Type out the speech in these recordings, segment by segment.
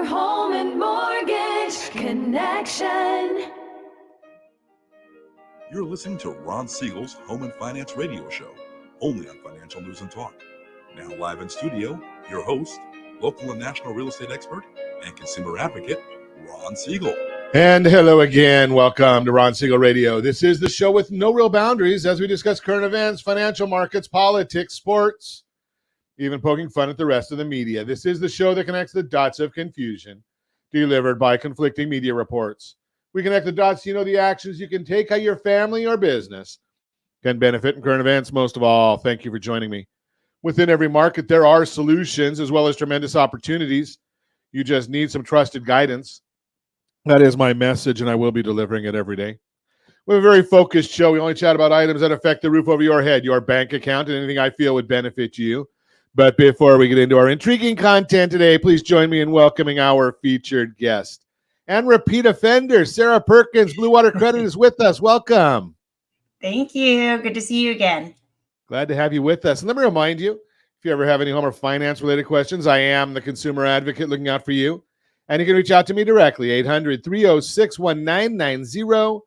your home and mortgage connection. You're listening to Ron Siegel's Home and Finance Radio Show, only on Financial News and Talk. Now live in studio, your host, local and national real estate expert and consumer advocate, Ron Siegel. And hello again. Welcome to Ron Siegel Radio. This is the show with no real boundaries as we discuss current events, financial markets, politics, sports, even poking fun at the rest of the media. This is the show that connects the dots of confusion delivered by conflicting media reports. We connect the dots so you know the actions you can take how your family or business can benefit from current events. Most of all, thank you for joining me. Within every market, there are solutions as well as tremendous opportunities. You just need some trusted guidance. That is my message, and I will be delivering it every day. We have a very focused show. We only chat about items that affect the roof over your head, your bank account, and anything I feel would benefit you. But before we get into our intriguing content today, please join me in welcoming our featured guest and repeat offender, Sarah Perkins, Blue Water Credit, is with us. Welcome. Thank you. Good to see you again. Glad to have you with us. And let me remind you, if you ever have any home or finance-related questions, I am the consumer advocate looking out for you. And you can reach out to me directly, 800-306-1990,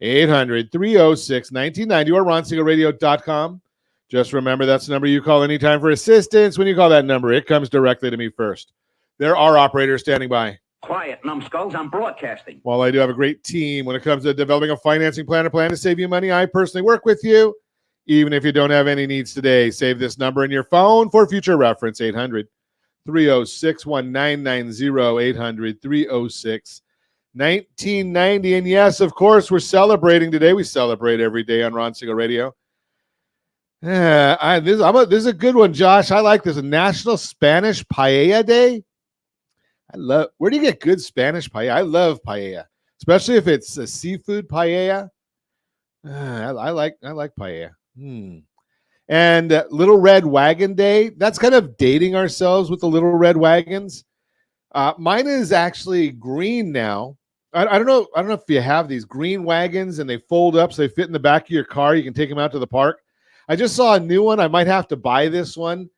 800-306-1990, or ronsiegelradio.com. Just remember, that's the number you call anytime for assistance. When you call that number, it comes directly to me first. There are operators standing by. Quiet, numbskulls, I'm broadcasting. While I do have a great team when it comes to developing a financing plan or plan to save you money, I personally work with you. Even if you don't have any needs today, save this number in your phone for future reference, 800-306-1990, 800-306-1990. And yes, of course, we're celebrating today. We celebrate every day on Ron Siegel Radio. This is a good one, Josh. I like this. A National Spanish Paella Day. Where do you get good Spanish paella? I love paella, especially if it's a seafood paella. I like paella. And Little Red Wagon Day. That's kind of dating ourselves with the Little Red Wagons. Mine is actually green now. I don't know if you have these green wagons and they fold up so they fit in the back of your car. You can take them out to the park. I just saw a new one. I might have to buy this one,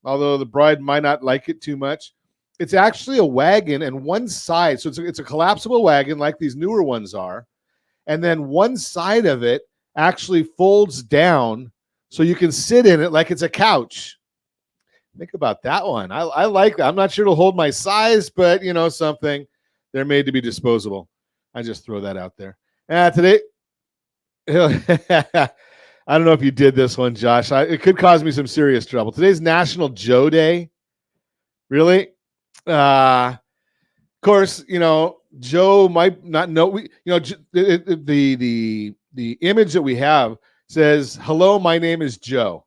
although the bride might not like it too much. It's actually a wagon, and one side, so it's a collapsible wagon like these newer ones are, and then one side of it actually folds down so you can sit in it like it's a couch. Think about that one. I like that. I'm not sure it'll hold my size, but you know something. They're made to be disposable. I just throw that out there. Today, I don't know if you did this one, Josh. It could cause me some serious trouble. Today's National Joe Day. Really? Of course, you know, Joe might not know. The image that we have says, "Hello, my name is Joe."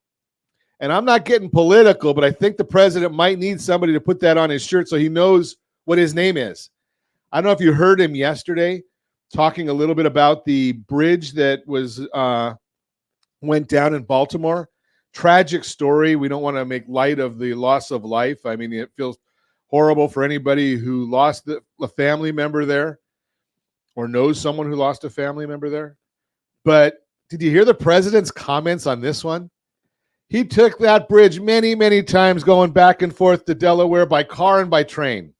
And I'm not getting political, but I think the president might need somebody to put that on his shirt so he knows what his name is. I don't know if you heard him yesterday talking a little bit about the bridge that was went down in Baltimore. Tragic story. We don't want to make light of the loss of life. I mean, it feels horrible for anybody who lost a family member there or knows someone who lost a family member there. But did you hear the president's comments on this one? He took that bridge many, many times going back and forth to Delaware by car and by train.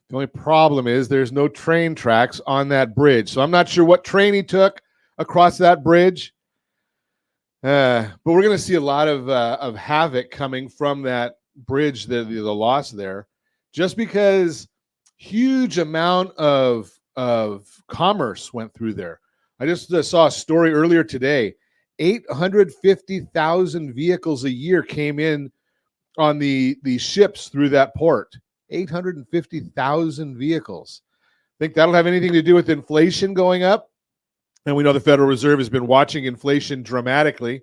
The only problem is there's no train tracks on that bridge. So I'm not sure what train he took across that bridge. But we're going to see a lot of havoc coming from that bridge, the loss there, just because huge amount of commerce went through there. I just saw a story earlier today. 850,000 vehicles a year came in on the ships through that port. 850,000 vehicles. Think that'll have anything to do with inflation going up? And we know the Federal Reserve has been watching inflation dramatically.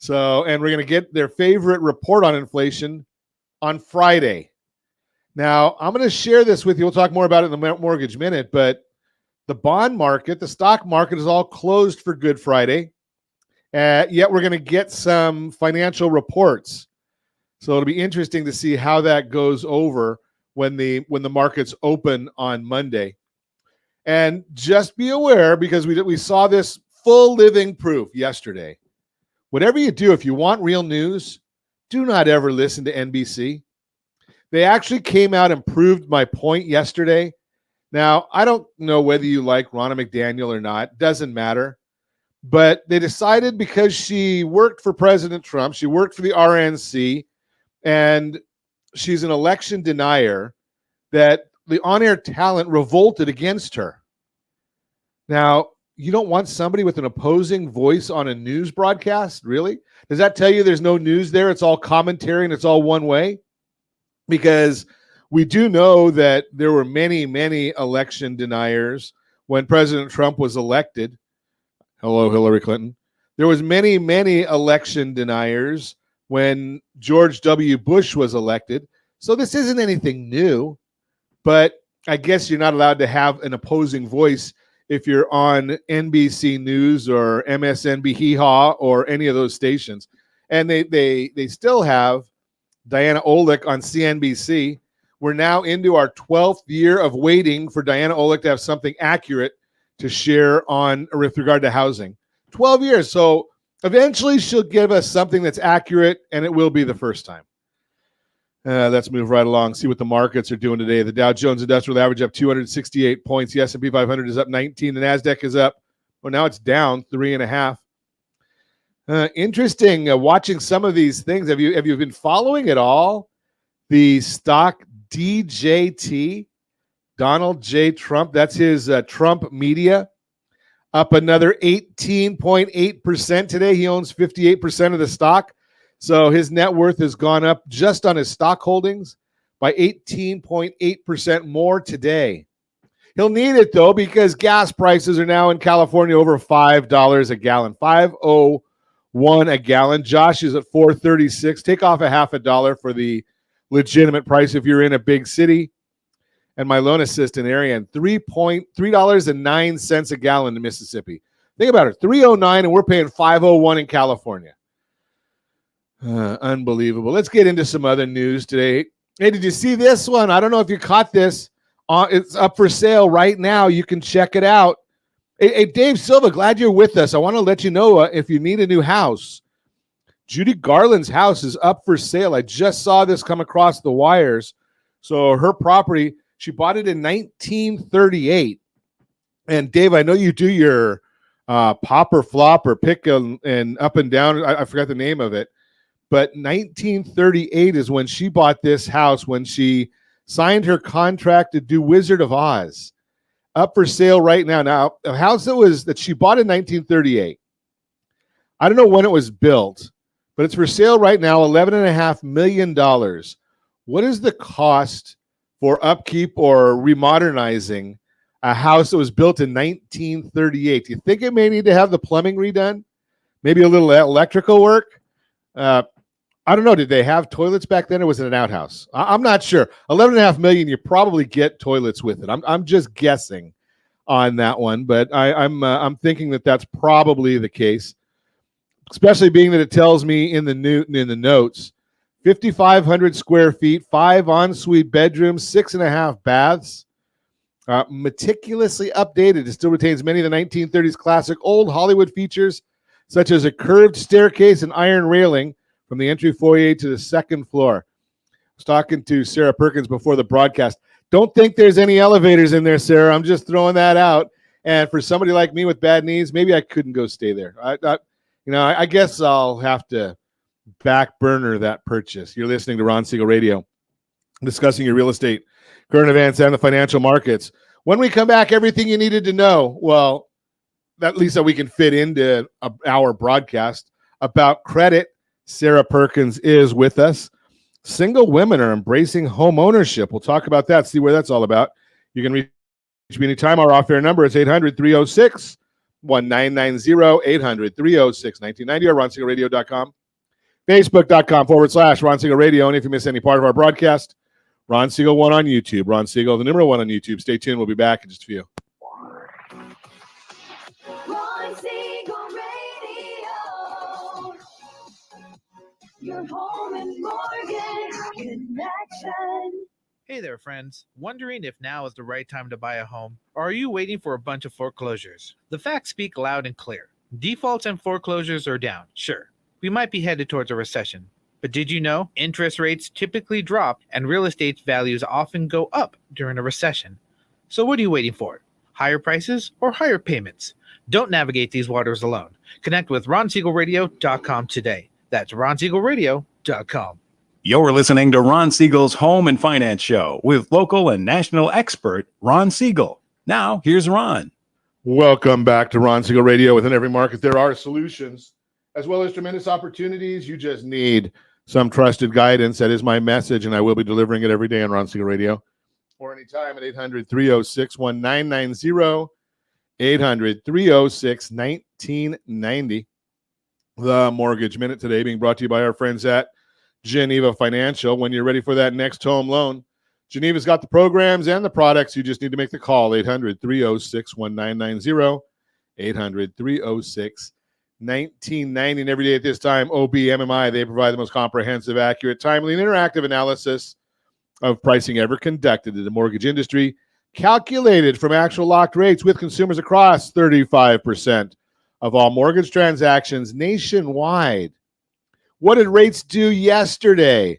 And we're going to get their favorite report on inflation on Friday. Now, I'm going to share this with you. We'll talk more about it in the Mortgage Minute, but the bond market, the stock market is all closed for Good Friday. Yet we're going to get some financial reports. So it'll be interesting to see how that goes over when the markets open on Monday. And just be aware, because we saw this full living proof yesterday. Whatever you do, if you want real news, do not ever listen to NBC. They actually came out and proved my point yesterday. Now, I don't know whether you like Ronna McDaniel or not. Doesn't matter. But they decided because she worked for President Trump, she worked for the RNC, and she's an election denier, that the on-air talent revolted against her. Now, you don't want somebody with an opposing voice on a news broadcast, really? Does that tell you there's no news there? It's all commentary and it's all one way? Because we do know that there were many, many election deniers when President Trump was elected. Hello, Hillary Clinton. There was many, many election deniers when George W. Bush was elected. So this isn't anything new, but I guess you're not allowed to have an opposing voice if you're on NBC News or MSNBC Hee Haw or any of those stations. And they still have Diana Olick on CNBC. We're now into our 12th year of waiting for Diana Olick to have something accurate to share on with regard to housing. 12 years. So eventually she'll give us something that's accurate, and it will be the first time. Let's move right along, see what the markets are doing today. The Dow Jones Industrial Average up 268 points. The S&P 500 is up 19. The NASDAQ is up. Well, now it's down 3.5. Interesting watching some of these things. Have you been following at all the stock DJT, Donald J. Trump? That's his Trump Media, up another 18.8% today. He owns 58% of the stock. So his net worth has gone up just on his stock holdings by 18.8% more today. He'll need it, though, because gas prices are now in California over $5 a gallon, $5.01 a gallon. Josh is at $4.36. Take off $0.50 for the legitimate price if you're in a big city. And my loan assistant area, and $3.09 a gallon in Mississippi. Think about it, $3.09, and we're paying $5.01 in California. Unbelievable. Let's get into some other news today. Hey, did you see this one? I don't know if you caught this. It's up for sale right now. You can check it out. Hey, Dave Silva, glad you're with us. I want to let you know if you need a new house. Judy Garland's house is up for sale. I just saw this come across the wires. So her property, she bought it in 1938. And Dave, I know you do your pop or flop or pick and up and down. I forgot the name of it. But 1938 is when she bought this house, when she signed her contract to do Wizard of Oz. Up for sale right now. Now, a house that she bought in 1938. I don't know when it was built, but it's for sale right now, $11.5 million. What is the cost for upkeep or remodernizing a house that was built in 1938? Do you think it may need to have the plumbing redone? Maybe a little electrical work? I don't know. Did they have toilets back then, or was it an outhouse? I'm not sure. $11.5 million. You probably get toilets with it. I'm just guessing on that one, but I'm thinking that that's probably the case, especially being that it tells me in the notes, 5,500 square feet, 5 ensuite bedrooms, 6.5 baths. Meticulously updated. It still retains many of the 1930s classic old Hollywood features, such as a curved staircase and iron railing from the entry foyer to the second floor. I was talking to Sarah Perkins before the broadcast. Don't think there's any elevators in there, Sarah. I'm just throwing that out. And for somebody like me with bad knees, maybe I couldn't go stay there. I guess I'll have to back burner that purchase. You're listening to Ron Siegel Radio, discussing your real estate, current events, and the financial markets. When we come back, everything you needed to know. Well, at least that we can fit into our broadcast about credit. Sarah Perkins is with us. Single women are embracing home ownership. We'll talk about that, see where that's all about. You can reach me anytime. Our off-air number is 800-306-1990, 800-306-1990, or RonSiegelRadio.com, Facebook.com/Ron Siegel Radio. And if you miss any part of our broadcast, Ron Siegel 1 on YouTube. Ron Siegel, the number 1 on YouTube. Stay tuned. We'll be back in just a few. Ron Siegel Radio, your home and mortgage connection. Hey there, friends. Wondering if now is the right time to buy a home? Or are you waiting for a bunch of foreclosures? The facts speak loud and clear. Defaults and foreclosures are down, sure. We might be headed towards a recession. But did you know interest rates typically drop and real estate values often go up during a recession? So what are you waiting for? Higher prices or higher payments? Don't navigate these waters alone. Connect with RonSiegelRadio.com today. That's RonSiegelRadio.com. You're listening to Ron Siegel's Home and Finance Show with local and national expert Ron Siegel. Now, here's Ron. Welcome back to Ron Siegel Radio. Within every market, there are solutions as well as tremendous opportunities. You just need some trusted guidance. That is my message, and I will be delivering it every day on Ron Siegel Radio or anytime at 800-306-1990, 800-306-1990. The Mortgage Minute today being brought to you by our friends at Geneva Financial. When you're ready for that next home loan, Geneva's got the programs and the products. You just need to make the call, 800-306-1990, 800-306-1990. And every day at this time, OBMMI, they provide the most comprehensive, accurate, timely, and interactive analysis of pricing ever conducted in the mortgage industry, calculated from actual locked rates with consumers across 35% of all mortgage transactions nationwide. What did rates do yesterday?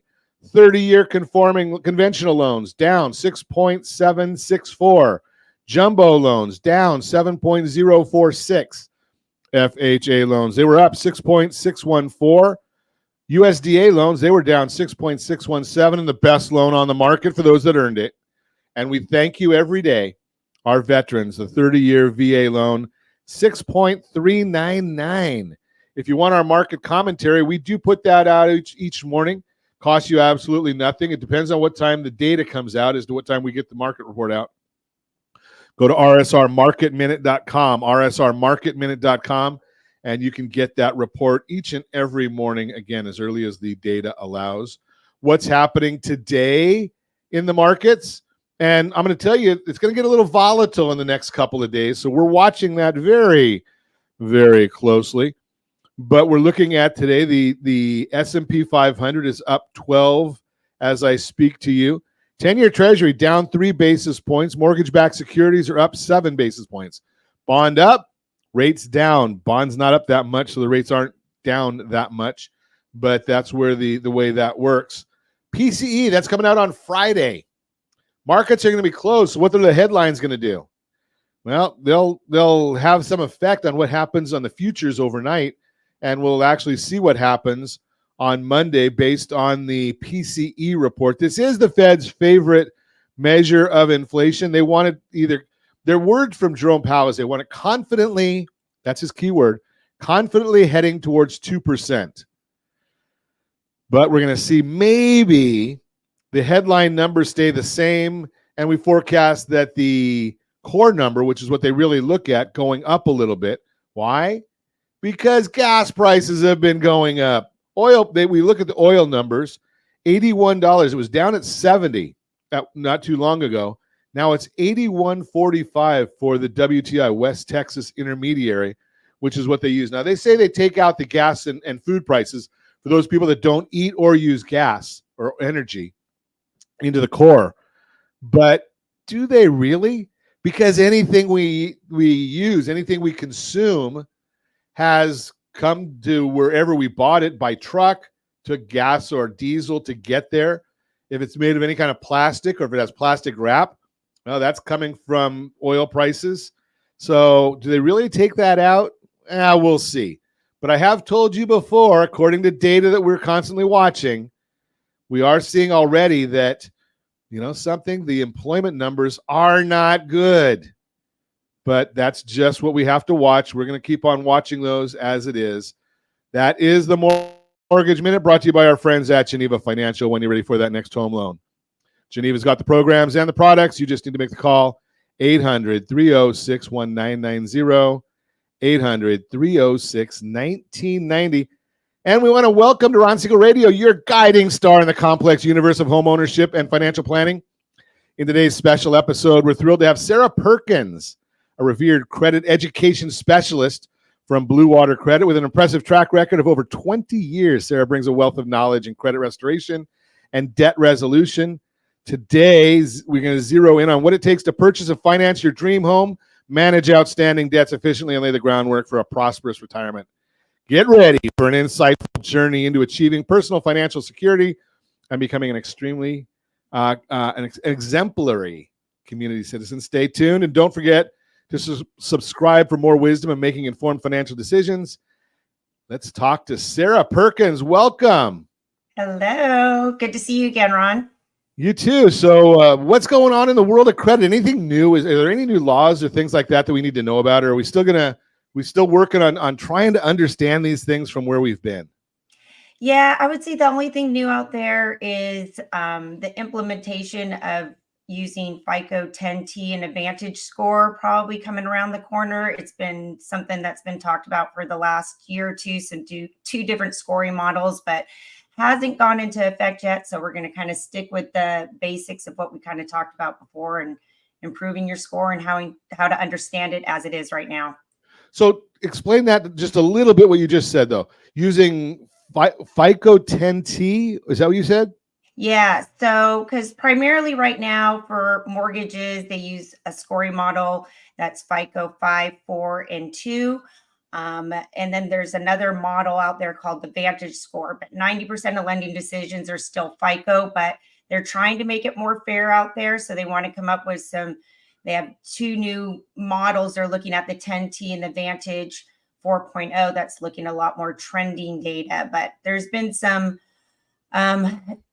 30-year conforming conventional loans down 6.764. Jumbo loans down 7.046. FHA loans, they were up 6.614. USDA loans, they were down 6.617, and the best loan on the market for those that earned it. And we thank you every day, our veterans, the 30-year VA loan, 6.399. If you want our market commentary, we do put that out each morning. Costs you absolutely nothing. It depends on what time the data comes out as to what time we get the market report out. Go to rsrmarketminute.com, rsrmarketminute.com, and you can get that report each and every morning, again, as early as the data allows. What's happening today in the markets? And I'm going to tell you, it's going to get a little volatile in the next couple of days, so we're watching that very, very closely. But we're looking at today, the S&P 500 is up 12 as I speak to you. 10-year Treasury down 3 basis points. Mortgage-backed securities are up 7 basis points. Bond up, rates down. Bond's not up that much, so the rates aren't down that much. But that's where the way that works. PCE, that's coming out on Friday. Markets are going to be closed. So what are the headlines going to do? Well, they'll have some effect on what happens on the futures overnight, and we'll actually see what happens on Monday based on the PCE report. This is the Fed's favorite measure of inflation. They want it either, their word from Jerome Powell is they want it confidently, that's his key word, confidently heading towards 2%. But we're going to see maybe the headline numbers stay the same, and we forecast that the core number, which is what they really look at, going up a little bit. Why? Because gas prices have been going up. Oil, we look at the oil numbers, $81. It was down at 70 not too long ago. Now it's $81.45 for the WTI, West Texas Intermediary, which is what they use. Now, they say they take out the gas and food prices for those people that don't eat or use gas or energy into the core. But do they really? Because anything we use, anything we consume has come to wherever we bought it by truck, took gas or diesel to get there. If it's made of any kind of plastic or if it has plastic wrap, well, that's coming from oil prices. So do they really take that out? We'll see. But I have told you before, according to data that we're constantly watching, we are seeing already that, the employment numbers are not good. But that's just what we have to watch. We're going to keep on watching those as it is. That is the Mortgage Minute, brought to you by our friends at Geneva Financial when you're ready for that next home loan. Geneva's got the programs and the products. You just need to make the call, 800-306-1990, 800-306-1990. And we want to welcome to Ron Siegel Radio, your guiding star in the complex universe of home ownership and financial planning. In today's special episode, we're thrilled to have Sarah Perkins, a revered credit education specialist from Blue Water Credit with an impressive track record of over 20 years. Sarah brings a wealth of knowledge in credit restoration and debt resolution. Today, we're going to zero in on what it takes to purchase and finance your dream home, manage outstanding debts efficiently, and lay the groundwork for a prosperous retirement. Get ready for an insightful journey into achieving personal financial security and becoming an extremely exemplary community citizen. Stay tuned and don't forget to subscribe for more wisdom and making informed financial decisions. Let's talk to Sarah Perkins. Welcome. Hello. Good to see you again, Ron. You too. So what's going on in the world of credit? Anything new? Are there any new laws or things like that we need to know about? Or are we still working on trying to understand these things from where we've been? Yeah, I would say the only thing new out there is the implementation of using FICO 10T and Advantage score probably coming around the corner. It's been something that's been talked about for the last year or two, so two different scoring models, but hasn't gone into effect yet. So we're going to kind of stick with the basics of what we kind of talked about before and improving your score and how to understand it as it is right now. So explain that just a little bit, what you just said, though. Using FICO 10T, is that what you said? Yeah. So, because primarily right now for mortgages, they use a scoring model that's FICO 5, 4, and 2. And then there's another model out there called the Vantage score, but 90% of lending decisions are still FICO, but they're trying to make it more fair out there. So they want to come up with they have two new models. They're looking at the 10T and the Vantage 4.0. That's looking a lot more trending data, but there's been some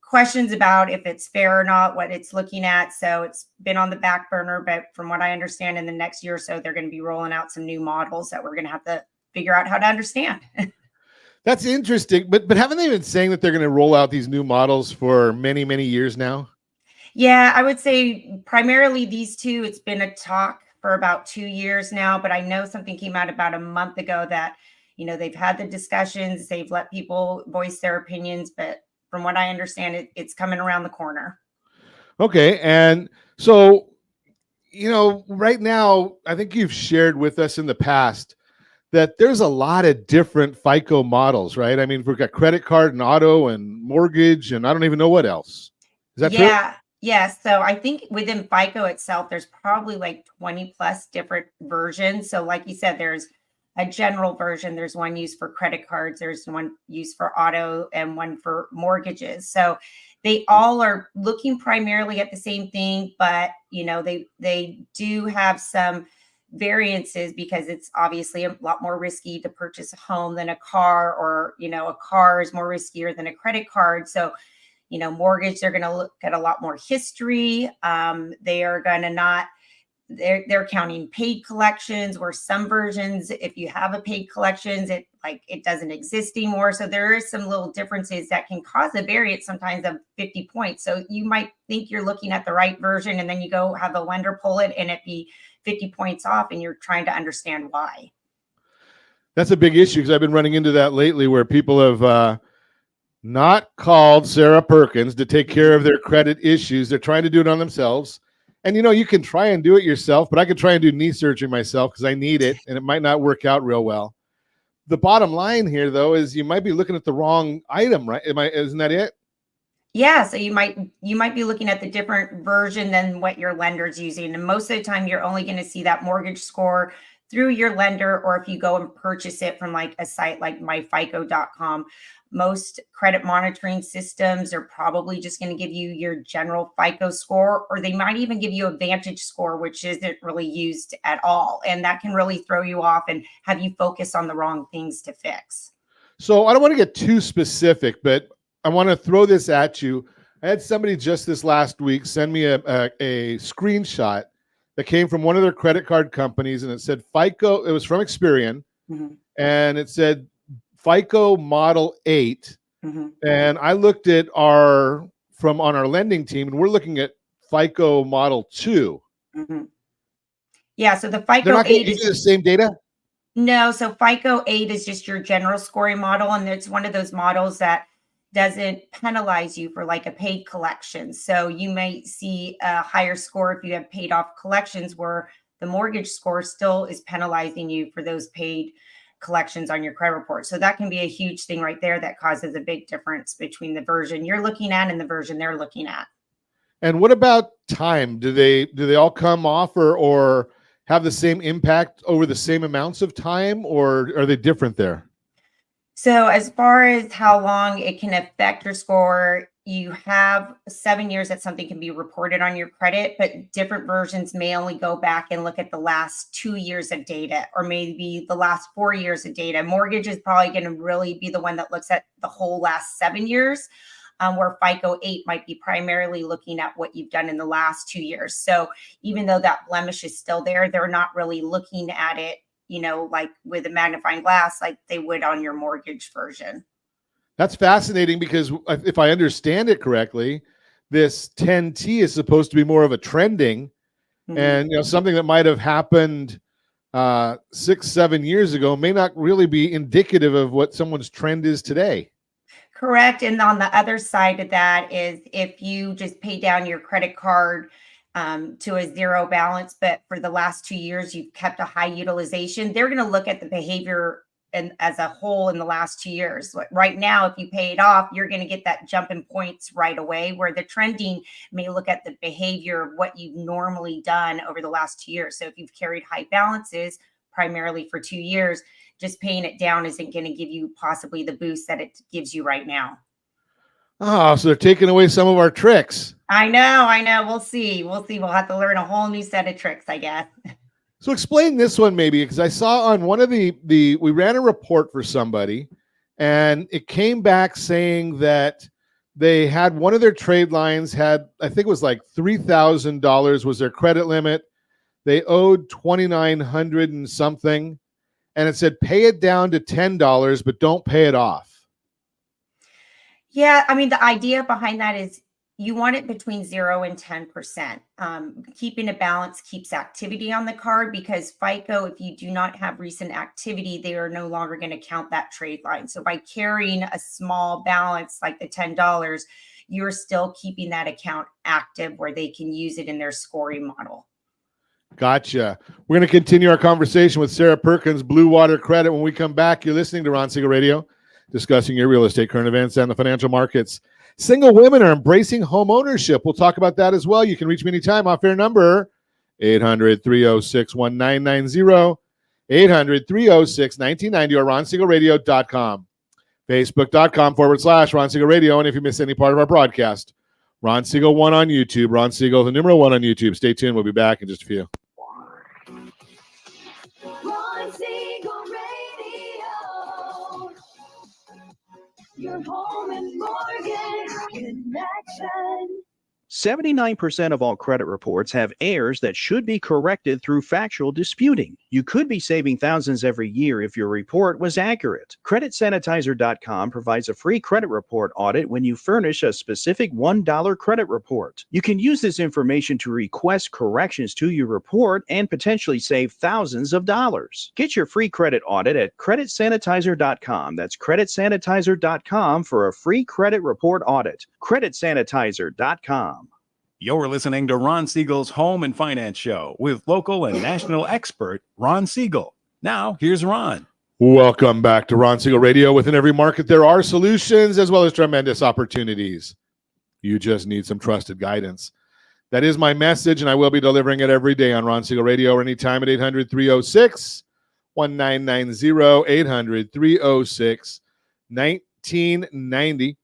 questions about if it's fair or not, what it's looking at. So it's been on the back burner, but from what I understand, in the next year or so, they're going to be rolling out some new models that we're going to have to figure out how to understand. That's interesting. But haven't they been saying that they're going to roll out these new models for many, many years now? Yeah, I would say primarily these two. It's been a talk for about 2 years now, but I know something came out about a month ago that, they've had the discussions, they've let people voice their opinions, but from what I understand, it's coming around the corner. Okay. And so, right now, I think you've shared with us in the past that there's a lot of different FICO models, right? I mean, we've got credit card and auto and mortgage, and I don't even know what else. Is that true? Yeah. Yes. So I think within FICO itself, there's probably like 20 plus different versions. So like you said, there's a general version. There's one used for credit cards. There's one used for auto and one for mortgages. So they all are looking primarily at the same thing, but they do have some variances because it's obviously a lot more risky to purchase a home than a car, or a car is more riskier than a credit card. So mortgage, they're going to look at a lot more history. They are going to they're counting paid collections, where some versions, if you have a paid collections, it doesn't exist anymore. So there is some little differences that can cause a variance sometimes of 50 points. So you might think you're looking at the right version, and then you go have a lender pull it and it be 50 points off, and you're trying to understand why. That's a big issue, because I've been running into that lately, where people have not called Sarah Perkins to take care of their credit issues. They're trying to do it on themselves. And, you can try and do it yourself, but I could try and do knee surgery myself because I need it, and it might not work out real well. The bottom line here, though, is you might be looking at the wrong item, right? Isn't that it? Yeah. So you might be looking at the different version than what your lender's using. And most of the time, you're only going to see that mortgage score through your lender, or if you go and purchase it from like a site like myfico.com. Most credit monitoring systems are probably just going to give you your general FICO score, or they might even give you a Vantage score, which isn't really used at all. And that can really throw you off and have you focus on the wrong things to fix. So I don't want to get too specific, but I want to throw this at you. I had somebody just this last week send me a screenshot that came from one of their credit card companies, and it said FICO. It was from Experian, and it said FICO Model 8. And I looked at on our lending team, and we're looking at FICO Model 2. Yeah, so the FICO 8 is the same data. No, so FICO 8 is just your general scoring model, and it's one of those models that doesn't penalize you for like a paid collection. So you might see a higher score if you have paid off collections, where the mortgage score still is penalizing you for those paid collections on your credit report. So that can be a huge thing right there that causes a big difference between the version you're looking at and the version they're looking at. And what about time? Do they all come off or have the same impact over the same amounts of time, or are they different there? So as far as how long it can affect your score, you have 7 years that something can be reported on your credit, but different versions may only go back and look at the last 2 years of data or maybe the last 4 years of data. Mortgage is probably going to really be the one that looks at the whole last 7 years, where FICO 8 might be primarily looking at what you've done in the last 2 years. So even though that blemish is still there, they're not really looking at it, like with a magnifying glass, like they would on your mortgage version. That's fascinating because if I understand it correctly, this 10T is supposed to be more of a trending and something that might have happened 6-7 years ago may not really be indicative of what someone's trend is today. Correct. And on the other side of that is if you just pay down your credit card to a zero balance, but for the last 2 years, you've kept a high utilization, they're going to look at the behavior and as a whole in the last 2 years. Right now, if you pay it off, you're going to get that jump in points right away, where the trending may look at the behavior of what you've normally done over the last 2 years. So if you've carried high balances primarily for 2 years, just paying it down isn't going to give you possibly the boost that it gives you right now. Oh, so they're taking away some of our tricks. I know. We'll see. We'll have to learn a whole new set of tricks, I guess. So explain this one maybe, because I saw on one of we ran a report for somebody and it came back saying that they had one of their trade lines had, I think it was like $3,000 was their credit limit. They owed $2,900 and something. And it said, pay it down to $10, but don't pay it off. Yeah. I mean, the idea behind that is you want it between 0 and 10%. Keeping a balance keeps activity on the card, because FICO, if you do not have recent activity, they are no longer going to count that trade line. So by carrying a small balance like the $10, you're still keeping that account active where they can use it in their scoring model. Gotcha. We're going to continue our conversation with Sarah Perkins, Blue Water Credit. When we come back, you're listening to Ron Siegel Radio, discussing your real estate, current events, and the financial markets. Single women are embracing home ownership. We'll talk about that as well. You can reach me anytime. Off-air number, 800-306-1990, 800-306-1990, or ronsiegelradio.com, facebook.com/Ron Siegel Radio. And if you miss any part of our broadcast, Ron Siegel 1 on YouTube, Ron Siegel, the number 1 on YouTube. Stay tuned. We'll be back in just a few. Ron Siegel Radio. Your home and mortgage connection. 79% of all credit reports have errors that should be corrected through factual disputing. You could be saving thousands every year if your report was accurate. CreditSanitizer.com provides a free credit report audit when you furnish a specific $1 credit report. You can use this information to request corrections to your report and potentially save thousands of dollars. Get your free credit audit at CreditSanitizer.com. That's CreditSanitizer.com for a free credit report audit. CreditSanitizer.com. You're listening to Ron Siegel's Home and Finance Show with local and national expert Ron Siegel. Now, here's Ron. Welcome back to Ron Siegel Radio. Within every market, there are solutions as well as tremendous opportunities. You just need some trusted guidance. That is my message, and I will be delivering it every day on Ron Siegel Radio or anytime at 800-306-1990, 800-306-1990.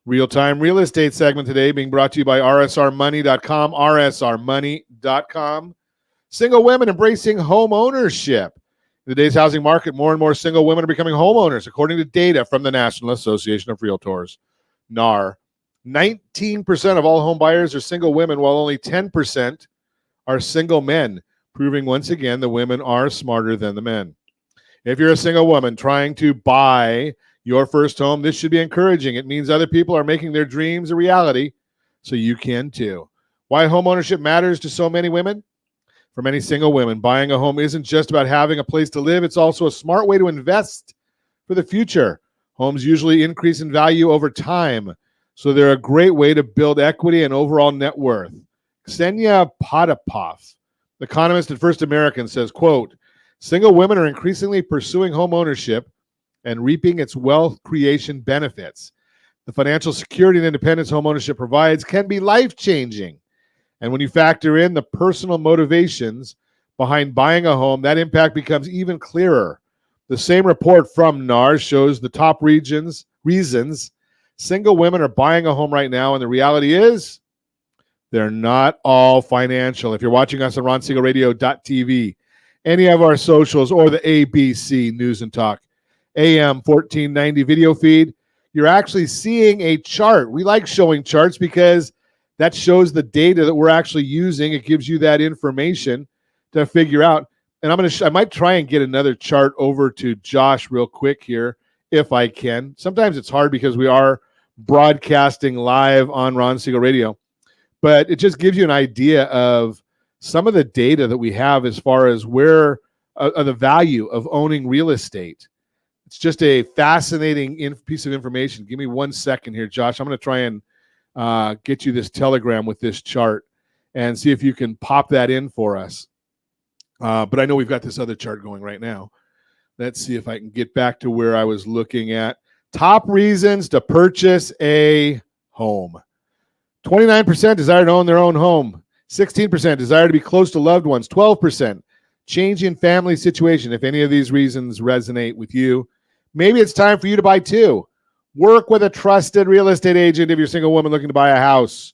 Real-time real estate segment today being brought to you by rsrmoney.com, rsrmoney.com. Single women embracing home ownership. In today's housing market, more and more single women are becoming homeowners, according to data from the National Association of Realtors, NAR. 19% of all home buyers are single women, while only 10% are single men, proving once again the women are smarter than the men. If you're a single woman trying to buy your first home, this should be encouraging. It means other people are making their dreams a reality, so you can too. Why home ownership matters to so many women? For many single women, buying a home isn't just about having a place to live. It's also a smart way to invest for the future. Homes usually increase in value over time, so they're a great way to build equity and overall net worth. Ksenia Potapov, economist at First American, says, quote, single women are increasingly pursuing home ownership and reaping its wealth creation benefits. The financial security and independence home ownership provides can be life-changing. And when you factor in the personal motivations behind buying a home, that impact becomes even clearer. The same report from NARS shows the top reasons single women are buying a home right now, and the reality is they're not all financial. If you're watching us on RonSiegelRadio.tv, any of our socials, or the ABC News and Talk AM 1490 video feed, you're actually seeing a chart. We like showing charts because that shows the data that we're actually using. It gives you that information to figure out. And I might try and get another chart over to Josh real quick here if I can. Sometimes it's hard because we are broadcasting live on Ron Siegel Radio, but it just gives you an idea of some of the data that we have as far as where the value of owning real estate. It's just a fascinating piece of information. Give me 1 second here, Josh. I'm going to try and get you this telegram with this chart and see if you can pop that in for us. But I know we've got this other chart going right now. Let's see if I can get back to where I was looking at. Top reasons to purchase a home. 29% desire to own their own home. 16% desire to be close to loved ones. 12% change in family situation. If any of these reasons resonate with you, maybe it's time for you to buy two. Work with a trusted real estate agent if you're a single woman looking to buy a house.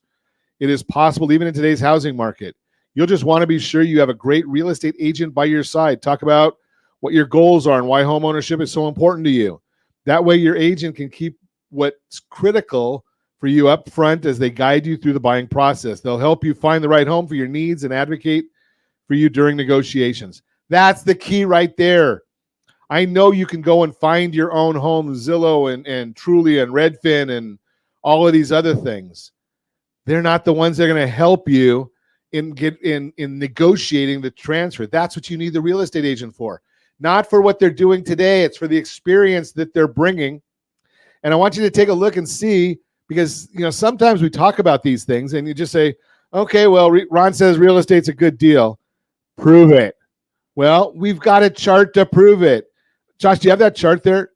It is possible even in today's housing market. You'll just want to be sure you have a great real estate agent by your side. Talk about what your goals are and why homeownership is so important to you. That way your agent can keep what's critical for you up front as they guide you through the buying process. They'll help you find the right home for your needs and advocate for you during negotiations. That's the key right there. I know you can go and find your own home, Zillow and Trulia and Redfin and all of these other things. They're not the ones that are going to help you in negotiating the transfer. That's what you need the real estate agent for. Not for what they're doing today. It's for the experience that they're bringing. And I want you to take a look and see, because sometimes we talk about these things and you just say, okay, well, Ron says real estate's a good deal. Prove it. Well, we've got a chart to prove it. Josh, do you have that chart there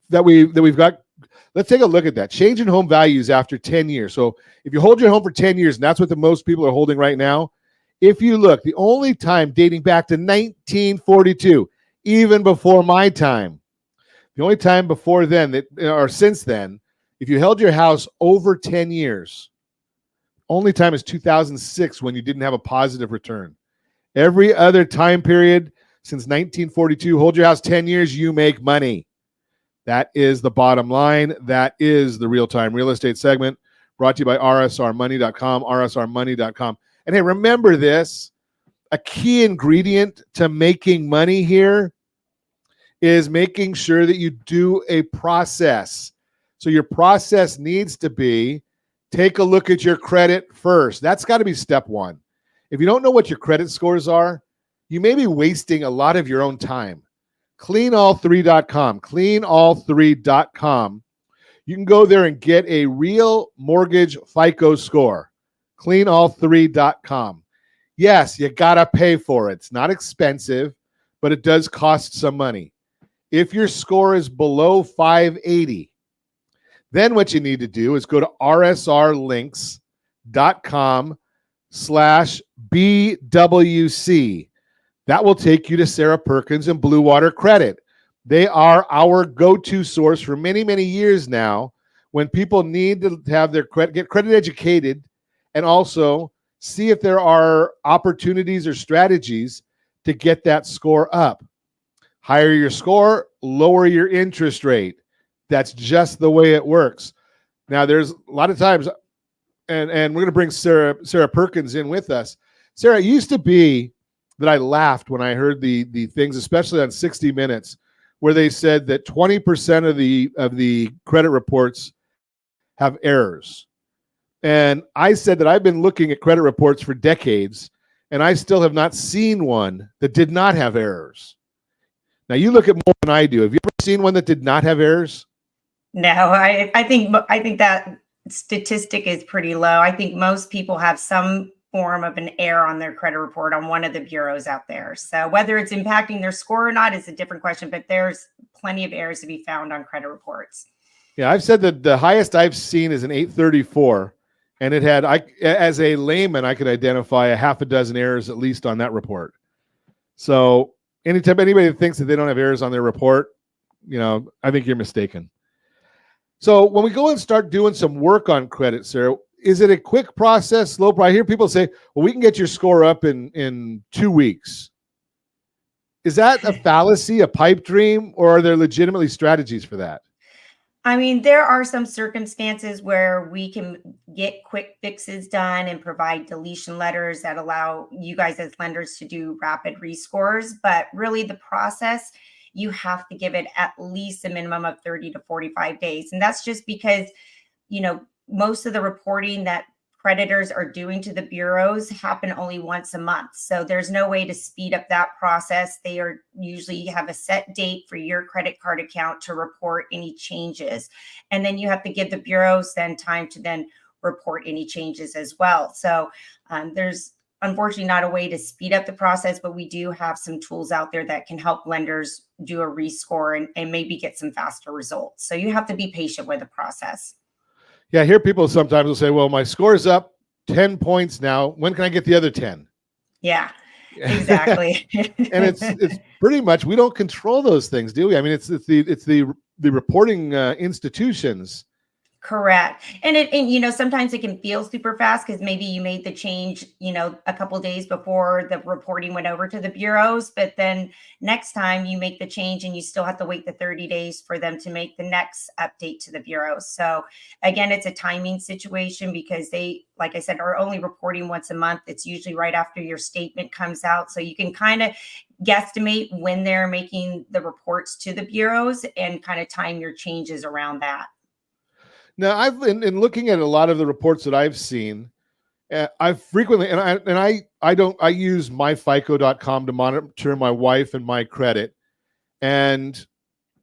that we've got? Let's take a look at that. Change in home values after 10 years. So if you hold your home for 10 years, and that's what the most people are holding right now, if you look, the only time dating back to 1942, even before my time, the only time before then, or since then, if you held your house over 10 years, only time is 2006 when you didn't have a positive return. Every other time period since 1942, hold your house 10 years, you make money. That is the bottom line. That is the real-time real estate segment brought to you by rsrmoney.com, rsrmoney.com. And hey, remember this, a key ingredient to making money here is making sure that you do a process. So your process needs to be, take a look at your credit first. That's got to be step one. If you don't know what your credit scores are, you may be wasting a lot of your own time. Cleanall3.com, cleanall3.com. You can go there and get a real mortgage FICO score. Cleanall3.com. Yes, you got to pay for it. It's not expensive, but it does cost some money. If your score is below 580, then what you need to do is go to rsrlinks.com/BWC. That will take you to Sarah Perkins and Blue Water Credit. They are our go-to source for many, many years now when people need to have their credit, get credit educated, and also see if there are opportunities or strategies to get that score up. Higher your score, lower your interest rate. That's just the way it works. Now, there's a lot of times, and we're going to bring Sarah Perkins in with us. Sarah, it used to be that I laughed when I heard the things, especially on 60 Minutes, where they said that 20% of the credit reports have errors. And I said that I've been looking at credit reports for decades, and I still have not seen one that did not have errors. Now, you look at more than I do. Have you ever seen one that did not have errors? No, I think that statistic is pretty low. I think most people have some form of an error on their credit report on one of the bureaus out there. So whether it's impacting their score or not is a different question, but there's plenty of errors to be found on credit reports. Yeah, I've said that the highest I've seen is an 834, and it had, as a layman, I could identify a half a dozen errors at least on that report. So anytime anybody that thinks that they don't have errors on their report, I think you're mistaken. So when we go and start doing some work on credit, Sarah, is it a quick process, slow? I hear people say, well, we can get your score up in 2 weeks. Is that a fallacy, a pipe dream, or are there legitimately strategies for that? I mean, there are some circumstances where we can get quick fixes done and provide deletion letters that allow you guys as lenders to do rapid rescores. But really, the process, you have to give it at least a minimum of 30 to 45 days. And that's just because, most of the reporting that creditors are doing to the bureaus happen only once a month. So there's no way to speed up that process. They are usually have a set date for your credit card account to report any changes. And then you have to give the bureaus then time to then report any changes as well. So there's unfortunately not a way to speed up the process, but we do have some tools out there that can help lenders do a rescore and maybe get some faster results. So you have to be patient with the process. Yeah, I hear people sometimes will say, well, my score's up 10 points now. When can I get the other 10? Yeah, exactly. And it's pretty much, we don't control those things, do we? I mean, it's the reporting institutions. Correct. And sometimes it can feel super fast because maybe you made the change, a couple of days before the reporting went over to the bureaus. But then next time you make the change and you still have to wait the 30 days for them to make the next update to the bureaus. So again, it's a timing situation because they, like I said, are only reporting once a month. It's usually right after your statement comes out. So you can kind of guesstimate when they're making the reports to the bureaus and kind of time your changes around that. Now, I've in looking at a lot of the reports that I've seen, I've frequently I use myfico.com to monitor my wife and my credit, and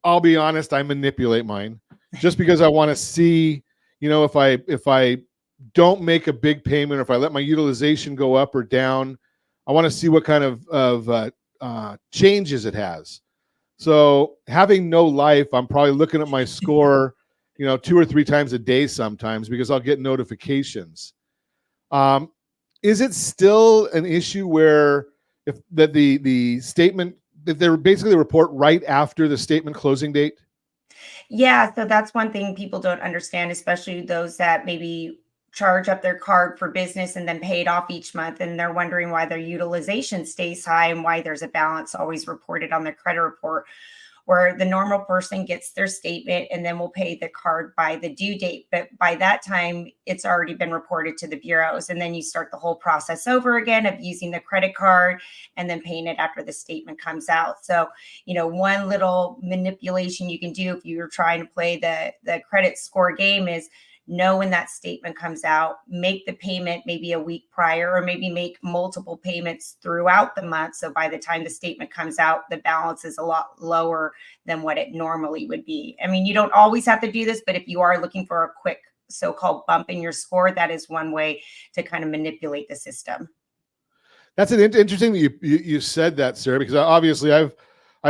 I'll be honest, I manipulate mine just because I want to see, if I don't make a big payment or if I let my utilization go up or down, I want to see what kind of changes it has. So having no life, I'm probably looking at my score 2 or 3 times a day sometimes because I'll get notifications. Is it still an issue where the statement that they basically report right after the statement closing date? Yeah, so that's one thing people don't understand, especially those that maybe charge up their card for business and then pay it off each month. And they're wondering why their utilization stays high and why there's a balance always reported on their credit report, where the normal person gets their statement and then will pay the card by the due date. But by that time, it's already been reported to the bureaus. And then you start the whole process over again of using the credit card and then paying it after the statement comes out. So, one little manipulation you can do if you're trying to play the credit score game is know when that statement comes out, make the payment maybe a week prior, or maybe make multiple payments throughout the month. So by the time the statement comes out, the balance is a lot lower than what it normally would be. I mean, you don't always have to do this, but if you are looking for a quick so-called bump in your score, that is one way to kind of manipulate the system. That's interesting that you said that, Sarah, because obviously I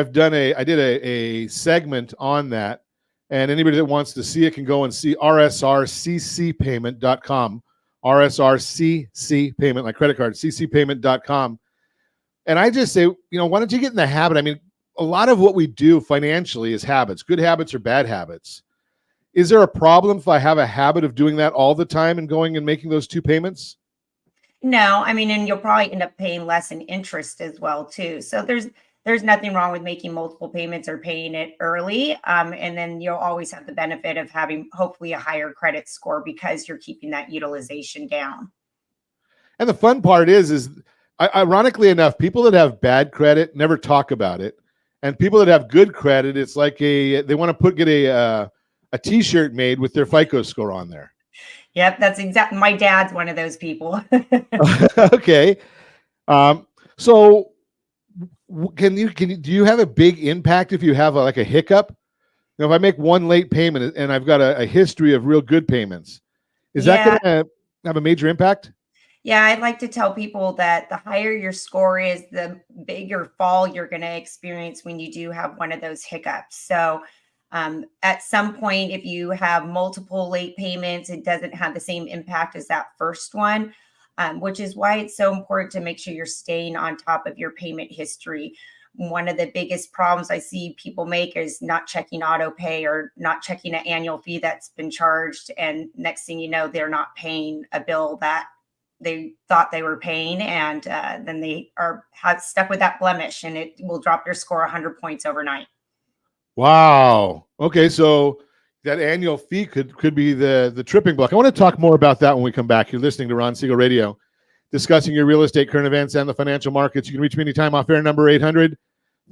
did a segment on that. And anybody that wants to see it can go and see rsrccpayment.com, rsrccpayment, like credit card, ccpayment.com. And I just say, why don't you get in the habit? I mean, a lot of what we do financially is habits, good habits or bad habits. Is there a problem if I have a habit of doing that all the time and going and making those 2 payments? No, I mean, and you'll probably end up paying less in interest as well, too. So there's nothing wrong with making multiple payments or paying it early. And then you'll always have the benefit of having hopefully a higher credit score because you're keeping that utilization down. And the fun part is ironically enough, people that have bad credit never talk about it. And people that have good credit, it's like they want to get a t-shirt made with their FICO score on there. Yep, that's exactly. My dad's one of those people. Okay. So do you have a big impact if you have a hiccup? If I make one late payment and I've got a history of real good payments, is that going to have a major impact? Yeah, I'd like to tell people that the higher your score is, the bigger fall you're going to experience when you do have one of those hiccups. So at some point, if you have multiple late payments, it doesn't have the same impact as that first one. Which is why it's so important to make sure you're staying on top of your payment history. one of the biggest problems I see people make is not checking auto pay or not checking an annual fee that's been charged. And next thing you know, they're not paying a bill that they thought they were paying. And then they are stuck with that blemish, and it will drop your score 100 points overnight. Wow. Okay, so that annual fee could be the tripping block. I want to talk more about that when we come back. You're listening to Ron Siegel Radio, discussing your real estate, current events, and the financial markets. You can reach me anytime off air, number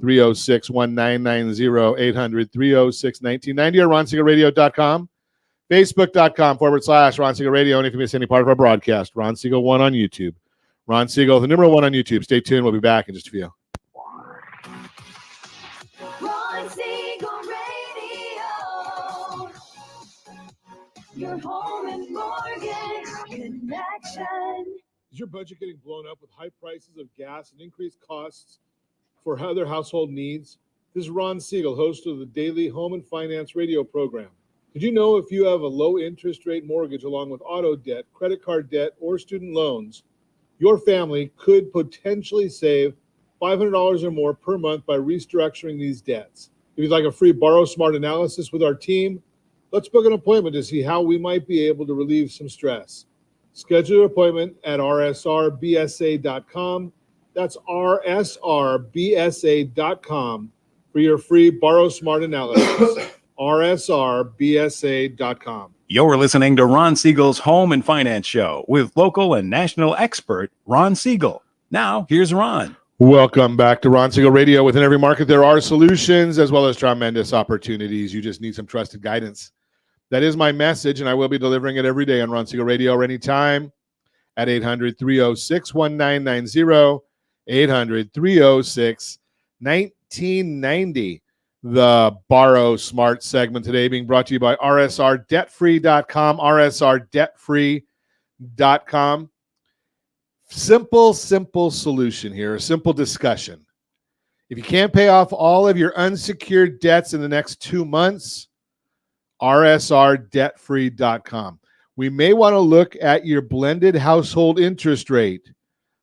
800-306-1990, 800-306-1990, or ronsiegelradio.com, facebook.com/Ron Siegel Radio. And if you miss any part of our broadcast, Ron Siegel 1 on YouTube. Ron Siegel, the number 1 on YouTube. Stay tuned. We'll be back in just a few. Ron Siegel Radio, your home and mortgage connection. Is your budget getting blown up with high prices of gas and increased costs for other household needs? This is Ron Siegel, host of the daily Home and Finance radio program. Did you know if you have a low interest rate mortgage along with auto debt, credit card debt, or student loans, your family could potentially save $500 or more per month by restructuring these debts? If you'd like a free Borrow Smart analysis with our team, let's book an appointment to see how we might be able to relieve some stress. Schedule your appointment at rsrbsa.com. That's rsrbsa.com for your free Borrow Smart analysis. rsrbsa.com. You're listening to Ron Siegel's Home and Finance Show with local and national expert Ron Siegel. Now, here's Ron. Welcome back to Ron Siegel Radio. Within every market, there are solutions as well as tremendous opportunities. You just need some trusted guidance. That is my message, and I will be delivering it every day on Ron Siegel Radio or anytime at 800-306-1990, 800-306-1990. The Borrow Smart segment today being brought to you by rsrdebtfree.com, rsrdebtfree.com. Simple solution here, a simple discussion. If you can't pay off all of your unsecured debts in the next 2 months, rsrdebtfree.com. We may want to look at your blended household interest rate.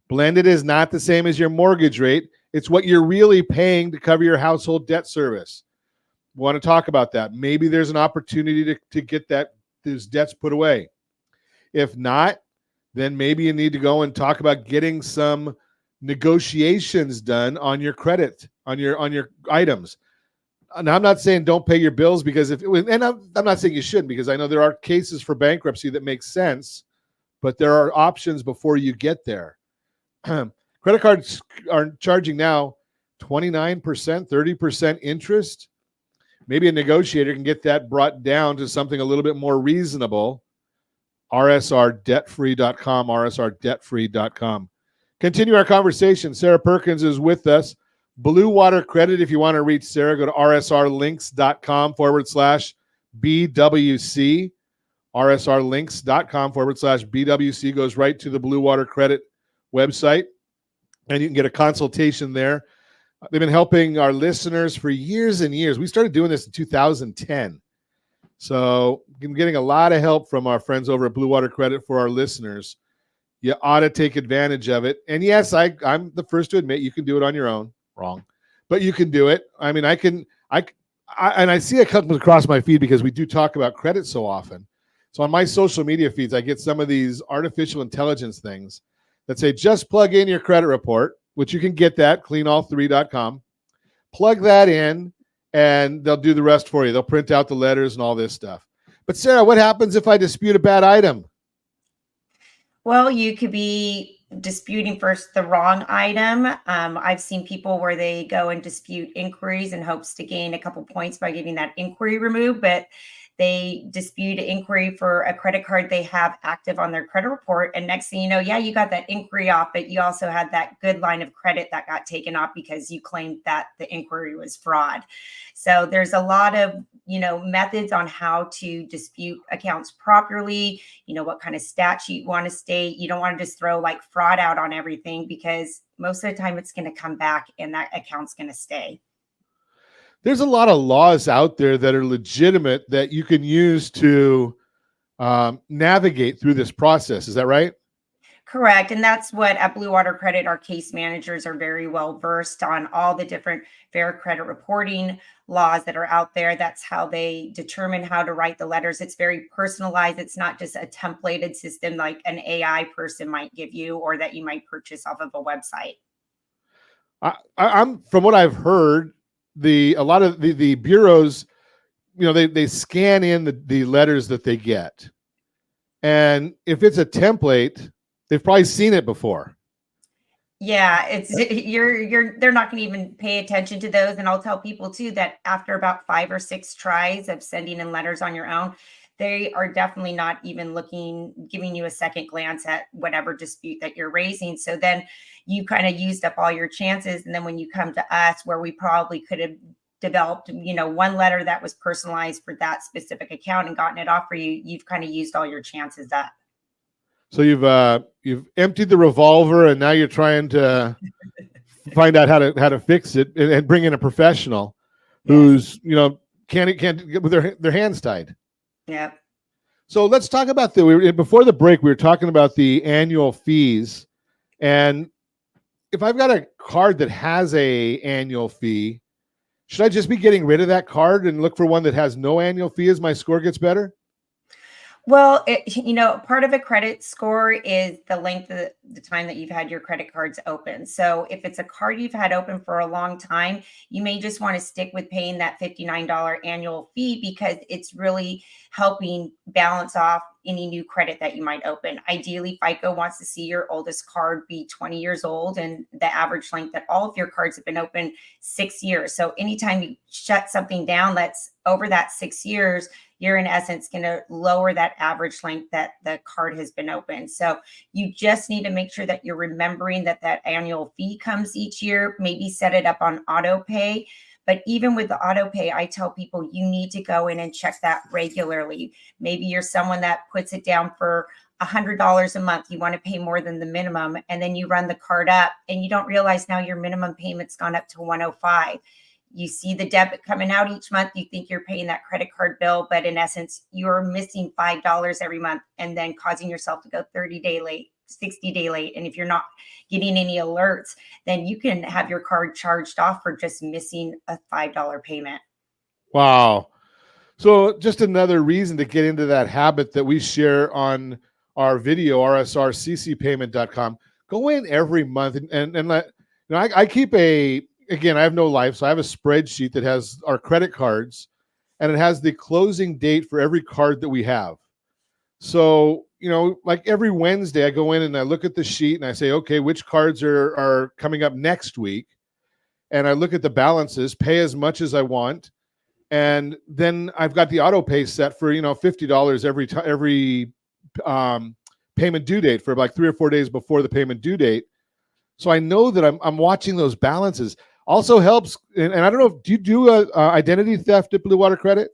Blended is not the same as your mortgage rate. It's what you're really paying to cover your household debt service. We want to talk about that. Maybe there's an opportunity to get those debts put away. If not, then maybe you need to go and talk about getting some negotiations done on your credit, on your items. Now, I'm not saying don't pay your bills because I'm not saying you shouldn't, because I know there are cases for bankruptcy that make sense, but there are options before you get there. Credit cards are charging now 29%, 30% interest. Maybe a negotiator can get that brought down to something a little bit more reasonable. rsrdebtfree.com, rsrdebtfree.com. Continue our conversation. Sarah Perkins is with us. Blue Water Credit, if you want to reach Sarah, go to rsrlinks.com/BWC. rsrlinks.com/BWC goes right to the Blue Water Credit website, and you can get a consultation there. They've been helping our listeners for years and years. We started doing this in 2010. So I'm getting a lot of help from our friends over at Blue Water Credit for our listeners. You ought to take advantage of it. And yes, I'm the first to admit you can do it on your own. Wrong. But you can do it. I mean, I see it comes across my feed because we do talk about credit so often. So on my social media feeds, I get some of these artificial intelligence things that say, just plug in your credit report, which you can get that, cleanall3.com. Plug that in, and they'll do the rest for you. They'll print out the letters and all this stuff. But Sarah, what happens if I dispute a bad item? Well, you could be disputing first the wrong item. I've seen people where they go and dispute inquiries in hopes to gain a couple points by getting that inquiry removed, but they dispute an inquiry for a credit card they have active on their credit report. And next thing you know, yeah, you got that inquiry off, but you also had that good line of credit that got taken off because you claimed that the inquiry was fraud. So there's a lot of, methods on how to dispute accounts properly, what kind of statute you want to state. You don't want to just throw like fraud out on everything, because most of the time it's going to come back and that account's going to stay. There's a lot of laws out there that are legitimate that you can use to navigate through this process. Is that right? Correct. And that's what at Blue Water Credit, our case managers are very well versed on all the different fair credit reporting laws that are out there. That's how they determine how to write the letters. It's very personalized. It's not just a templated system like an AI person might give you or that you might purchase off of a website. I'm from what I've heard, a lot of the bureaus, they scan in the letters that they get. And if it's a template, they've probably seen it before. Yeah, they're not going to even pay attention to those. And I'll tell people too that after about 5 or 6 tries of sending in letters on your own, they are definitely not even giving you a second glance at whatever dispute that you're raising. So then you kind of used up all your chances. And then when you come to us, where we probably could have developed, one letter that was personalized for that specific account and gotten it off for you, you've kind of used all your chances up. So you've emptied the revolver, and now you're trying to find out how to fix it and bring in a professional who's can't get with their hands tied. Yeah. So let's talk about before the break, we were talking about the annual fees, and if I've got a card that has a annual fee, should I just be getting rid of that card and look for one that has no annual fee as my score gets better? Well, part of a credit score is the length of the time that you've had your credit cards open. So if it's a card you've had open for a long time, you may just want to stick with paying that $59 annual fee because it's really helping balance off any new credit that you might open. Ideally, FICO wants to see your oldest card be 20 years old, and the average length that all of your cards have been open 6 years. So anytime you shut something down that's over that 6 years, you're in essence going to lower that average length that the card has been open. So you just need to make sure that you're remembering that annual fee comes each year. Maybe set it up on auto pay. But even with the auto pay, I tell people you need to go in and check that regularly. Maybe you're someone that puts it down for $100 a month. You want to pay more than the minimum, and then you run the card up and you don't realize now your minimum payment's gone up to $105. You see the debit coming out each month. You think you're paying that credit card bill, but in essence, you're missing $5 every month and then causing yourself to go 30-day late, 60-day late. And if you're not getting any alerts, then you can have your card charged off for just missing a $5 payment. Wow. So just another reason to get into that habit that we share on our video, rsrccpayment.com. Go in every month and let, I keep again, I have no life, so I have a spreadsheet that has our credit cards, and it has the closing date for every card that we have. So, like every Wednesday, I go in and I look at the sheet and I say, okay, which cards are coming up next week? And I look at the balances, pay as much as I want, and then I've got the auto pay set for $50 every payment due date for like 3 or 4 days before the payment due date. So I know that I'm watching those balances. Also helps, and I don't know, do you do identity theft at Blue Water Credit?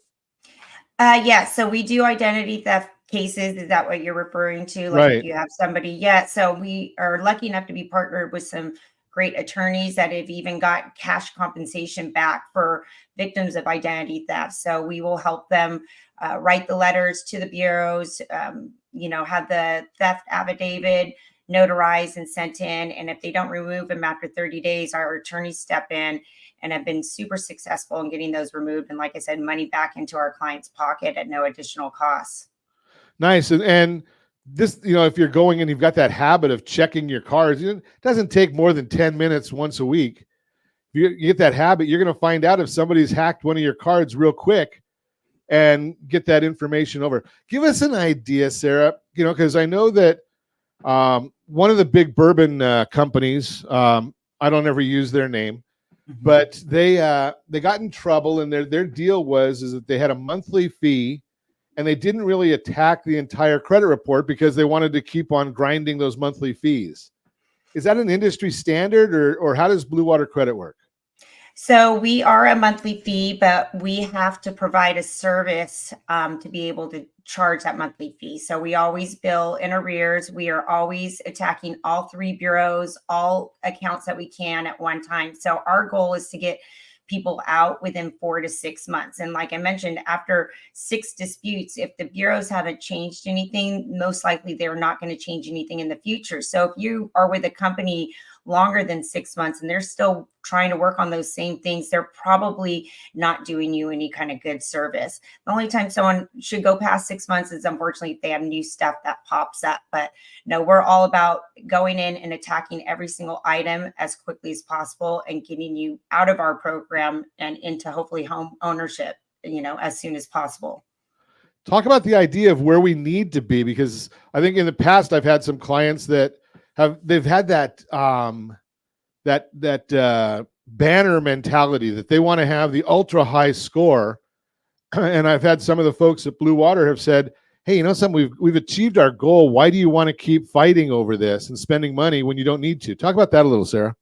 Yeah, so we do identity theft cases. Is that what you're referring to? Like Right. If you have somebody, yeah. So we are lucky enough to be partnered with some great attorneys that have even got cash compensation back for victims of identity theft. So we will help them write the letters to the bureaus, have the theft affidavit notarized and sent in. And if they don't remove them after 30 days, our attorneys step in and have been super successful in getting those removed. And like I said, money back into our client's pocket at no additional costs. Nice. And this, if you're going and you've got that habit of checking your cards, it doesn't take more than 10 minutes once a week. If you get that habit, you're going to find out if somebody's hacked one of your cards real quick and get that information over. Give us an idea, Sarah, because I know that one of the big bourbon companies, I don't ever use their name, but they got in trouble, and their deal is that they had a monthly fee, and they didn't really attack the entire credit report because they wanted to keep on grinding those monthly fees. Is that an industry standard, or how does Blue Water Credit work? So we are a monthly fee, but we have to provide a service to be able to charge that monthly fee. So we always bill in arrears. We are always attacking all 3 bureaus, all accounts that we can at one time. So our goal is to get people out within 4 to 6 months. And like I mentioned, after 6 disputes, if the bureaus haven't changed anything, most likely they're not going to change anything in the future. So if you are with a company longer than 6 months and they're still trying to work on those same things, they're probably not doing you any kind of good service. The only time someone should go past 6 months is unfortunately if they have new stuff that pops up. But no, we're all about going in and attacking every single item as quickly as possible and getting you out of our program and into hopefully home ownership, as soon as possible. Talk about the idea of where we need to be, because I think in the past I've had some clients that they've had that banner mentality that they want to have the ultra high score. And I've had some of the folks at Blue Water have said, hey, you know something, we've achieved our goal. Why do you want to keep fighting over this and spending money when you don't need to? Talk about that a little, Sarah.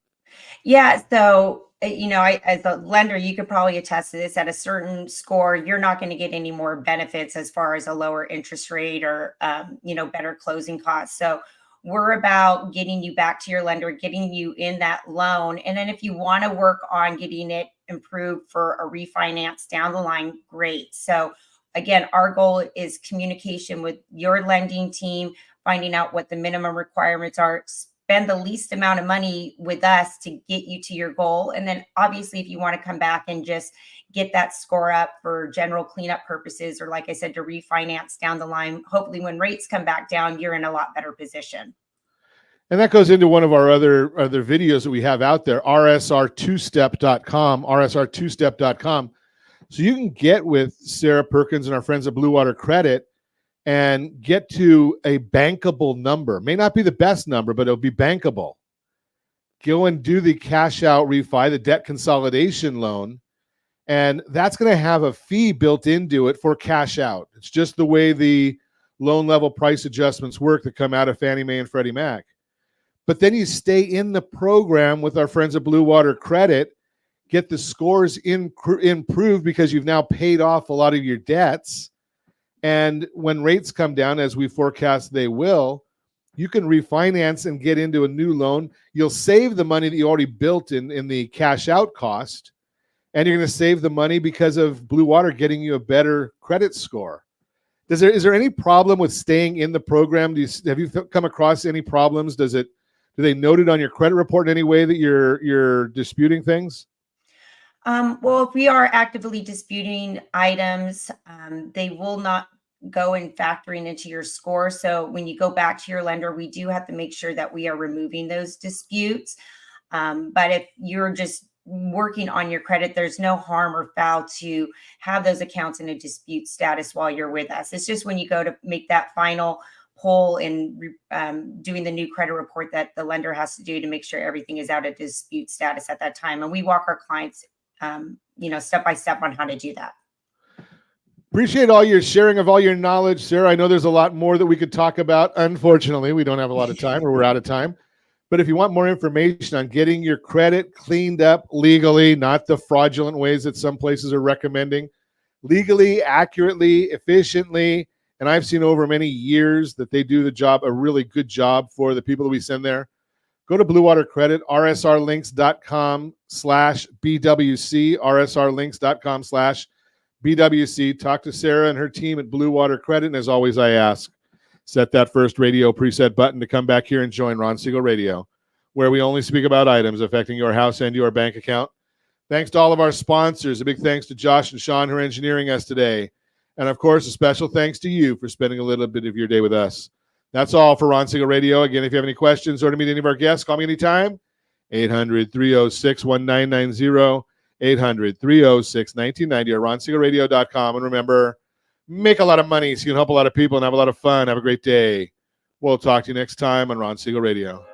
Yeah. So, as a lender, you could probably attest to this. At a certain score, you're not going to get any more benefits as far as a lower interest rate or, better closing costs. So we're about getting you back to your lender, getting you in that loan. And then if you want to work on getting it improved for a refinance down the line, great. So again, our goal is communication with your lending team, finding out what the minimum requirements are, spend the least amount of money with us to get you to your goal. And then obviously, if you want to come back and just get that score up for general cleanup purposes, or like I said, to refinance down the line, hopefully when rates come back down, you're in a lot better position. And that goes into one of our other videos that we have out there, rsr2step.com, rsr2step.com. So you can get with Sarah Perkins and our friends at Blue Water Credit and get to a bankable number. May not be the best number, but it'll be bankable. Go and do the cash out refi, the debt consolidation loan, and that's going to have a fee built into it for cash out. It's just the way the loan level price adjustments work that come out of Fannie Mae and Freddie Mac. But then you stay in the program with our friends at Blue Water Credit, get the scores improved because you've now paid off a lot of your debts. And when rates come down, as we forecast they will, you can refinance and get into a new loan. You'll save the money that you already built in the cash out cost, and you're going to save the money because of Blue Water getting you a better credit score. Is there any problem with staying in the program? Have you come across any problems? Do they note it on your credit report in any way that you're disputing things? Well, if we are actively disputing items, they will not go in factoring into your score. So when you go back to your lender, we do have to make sure that we are removing those disputes. But if you're just working on your credit, there's no harm or foul to have those accounts in a dispute status while you're with us. It's just when you go to make that final pull and doing the new credit report that the lender has to do to make sure everything is out of dispute status at that time. And we walk our clients step by step on how to do that. Appreciate all your sharing of all your knowledge, Sarah. I know there's a lot more that we could talk about. Unfortunately, we don't have a lot of time, or we're out of time. But if you want more information on getting your credit cleaned up legally, not the fraudulent ways that some places are recommending, legally, accurately, efficiently, and I've seen over many years that they do a really good job for the people that we send there, go to Blue Water Credit, rsrlinks.com/BWC, rsrlinks.com/BWC. Talk to Sarah and her team at Blue Water Credit. And as always, I ask, set that first radio preset button to come back here and join Ron Siegel Radio, where we only speak about items affecting your house and your bank account. Thanks to all of our sponsors. A big thanks to Josh and Sean, who are engineering us today. And of course, a special thanks to you for spending a little bit of your day with us. That's all for Ron Siegel Radio. Again, if you have any questions or to meet any of our guests, call me anytime. 800-306-1990, 800-306-1990, or ronsiegelradio.com. And remember, make a lot of money so you can help a lot of people and have a lot of fun. Have a great day. We'll talk to you next time on Ron Siegel Radio.